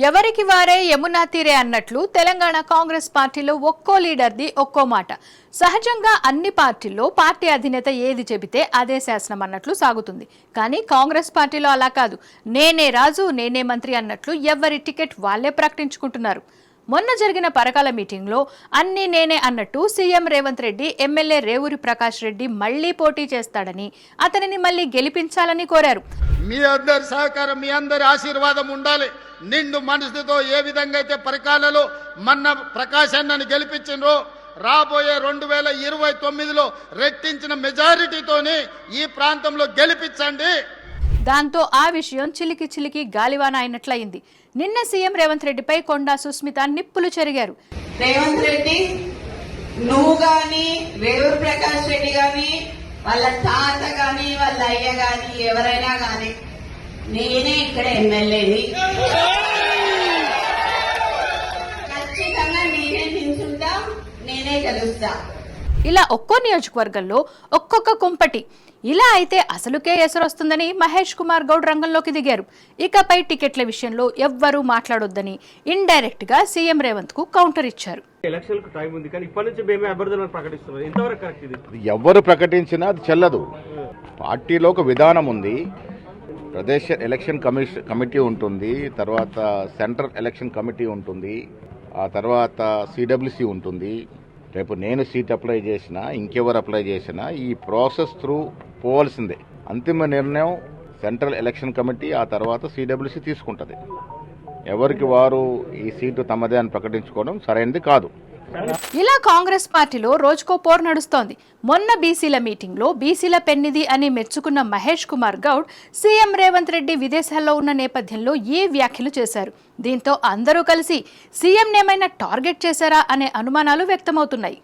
ఎవరికి వారే యమునా తీరే అన్నట్లు తెలంగాణ కాంగ్రెస్ పార్టీలో ఒక్కో లీడర్ది ఒక్కో మాట. సహజంగా అన్ని పార్టీల్లో పార్టీ అధినేత ఏది చెబితే అదే శాసనం అన్నట్లు సాగుతుంది. కానీ కాంగ్రెస్ పార్టీలో అలా కాదు. నేనే రాజు నేనే మంత్రి అన్నట్లు ఎవరి టికెట్ వాళ్లే ప్రకటించుకుంటున్నారు. మొన్న జరిగిన పరకాల మీటింగ్లో అన్ని నేనే అన్నట్టు సీఎం రేవంత్ రెడ్డి ఎమ్మెల్యే రేవూరి ప్రకాష్ రెడ్డి మళ్లీ పోటీ చేస్తాడని, అతనిని మళ్లీ గెలిపించాలని కోరారు. మీ అందరి సహకారం, మీ అందరి ఆశీర్వాదం ఉండాలి. నిండు మనసుతో ఏ విధంగా అయితే పరకాలలో మొన్న ప్రకాష్ అన్నని గెలిపించినో రాబోయే 2029లో రెట్టించిన మెజారిటీతోనే ఈ ప్రాంతంలో గెలిపించండి. దాంతో ఆ విషయం చిలికి చిలికి గాలివాన అయినట్లయింది. నిన్న సీఎం రేవంత్ రెడ్డిపై కొండా సుస్మిత నిప్పులు చెరిగారు. రేవంత్ రెడ్డి, నువ్వు గాని రేవూరి ప్రకాష్ రెడ్డి గాని వాళ్ళ తాత గాని వాళ్ళ అయ్య గాని ఎవరైనా గాని నేనే ఇక్కడ ఎమ్మెల్యేని, ఖచ్చితంగా నేనే నిల్చుంటా, నేనే గెలుస్తా. ఇలా ఒక్కో నియోజకవర్గంలో ఒక్కొక్క కుంపటి. ఇలా అయితే అసలుకే ఎసరొస్తుందని మహేష్ కుమార్ గౌడ్ రంగంలోకి దిగారు. ఇకపై టికెట్ల విషయంలో ఎవ్వరూ మాట్లాడొద్దని ఇండైరెక్ట్ గా సీఎం రేవంత్ కు కౌంటర్ ఇచ్చారు. ఎవరు ప్రకటించినా అది చెల్లదు. పార్టీలో ఒక విధానం ఉంది. ప్రదేశ్ ఎలక్షన్ కమిటీ ఉంటుంది, తర్వాత సెంట్రల్ ఎలక్షన్ కమిటీ ఉంటుంది, ఆ తర్వాత సిడబ్ల్యూసి ఉంటుంది. రేపు నేను సీట్ అప్లై చేసినా ఇంకెవరు అప్లై చేసినా ఈ ప్రాసెస్ త్రూ పోవాల్సిందే. అంతిమ నిర్ణయం సెంట్రల్ ఎలక్షన్ కమిటీ, ఆ తర్వాత సిడబ్ల్యూసి తీసుకుంటుంది. ఎవరికి వారు ఈ సీటు తమదే అని ప్రకటించుకోవడం సరైనది కాదు. ఇలా కాంగ్రెస్ పార్టీలో రోజుకో పోరు నడుస్తోంది. మొన్న బీసీల మీటింగ్లో బీసీల పెన్నిది అని మెచ్చుకున్న మహేష్ కుమార్ గౌడ్ సీఎం రేవంత్ రెడ్డి విదేశాల్లో ఉన్న నేపథ్యంలో ఈ వ్యాఖ్యలు చేశారు. దీంతో అందరూ కలిసి సీఎం ఏమైనా టార్గెట్ చేశారా అనే అనుమానాలు వ్యక్తమవుతున్నాయి.